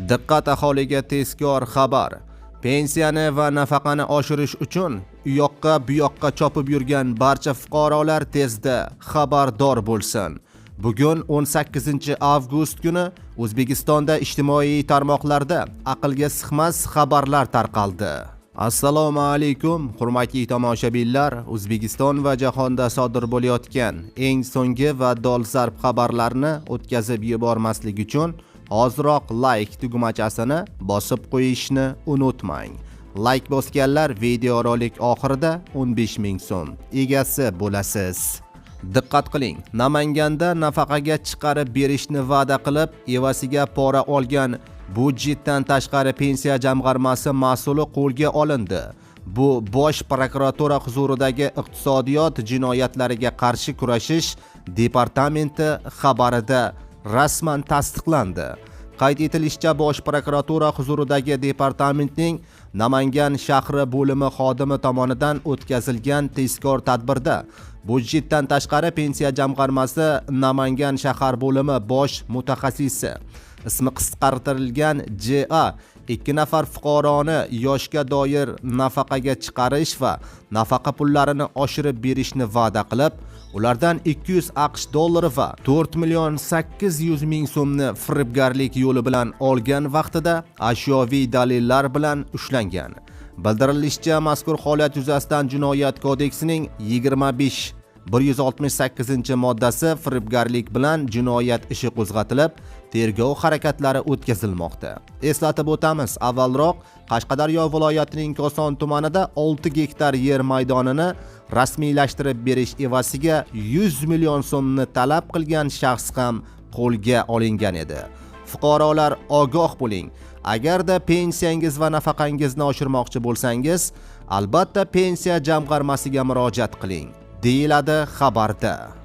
Diqqat aholiga tezkor xabar. Pensiyani va nafaqani oshirish uchun u yoqqa bu yoqqa chopib yurgan barcha fuqarolar tezda xabardor bo'lsin. Bugun 18 avgust kuni O'zbekistonda ijtimoiy tarmoqlarda aqlga sig'mas xabarlar tarqaldi. Assalomu alaykum, hurmatli tomoshabinlar. O'zbekiston va jahonda sodir bo'layotgan eng so'nggi va dolzarb xabarlarni o'tkazib yubormaslik uchun hoziroq like tugmachasini bosib qo'yishni unutmang. Like bosganlar videorolik oxirida 15 ming so'm egasi bo'lasiz. Diqqat qiling, Namanganda nafaqaga chiqarib berishni va'da qilib, evasiga pora olgan budjetdan tashqari pensiya jamg'armasi mas'uli qo'lga olindi. Bu Bosh prokuratura huzuridagi iqtisodiyot jinoyatlariga qarshi kurashish departamenti xabarida rasman tasdiqlandi. Qayd etilishicha, Bosh prokuratura huzuridagi departamentning Namangan shahri bo'limi xodimi tomonidan o'tkazilgan tezkor tadbirda budjetdan tashqari pensiya jamg'armasi Namangan shahar bo'limi bosh mutaxassisi, ismi qisqartirilgan JA, 2 nafar fuqaroni yoshga doir nafaqaga chiqarish va nafaqa pullarini oshirib berishni va'da qilib, ulardan 200 AQSh dollari va 4 million 800 ming so'mni firibgarlik yo'li bilan olgan vaqtida ashyoviy dalillar bilan ushlangan. Bildirilishicha, mazkur holat yuzasidan Jinoyat kodeksining 25.168-moddasi firibgarlik bilan jinoyat ishi qo'zg'atilib, tergov harakatlari o'tkazilmoqda. Eslatib o'tamiz, avvalroq Qashqadaryo viloyatining Koson tumanida 6 gektar yer maydonini rasmiylashtirib berish evaziga 100 million so'mni talab qilgan shaxs ham qo'lga olingan edi. Fuqarolar ogoh bo'ling. Agarda pensiyangiz va nafaqangizni oshirmoqchi bo'lsangiz, albatta pensiya jamg'armasiga murojaat qiling, deyiladi xabarda.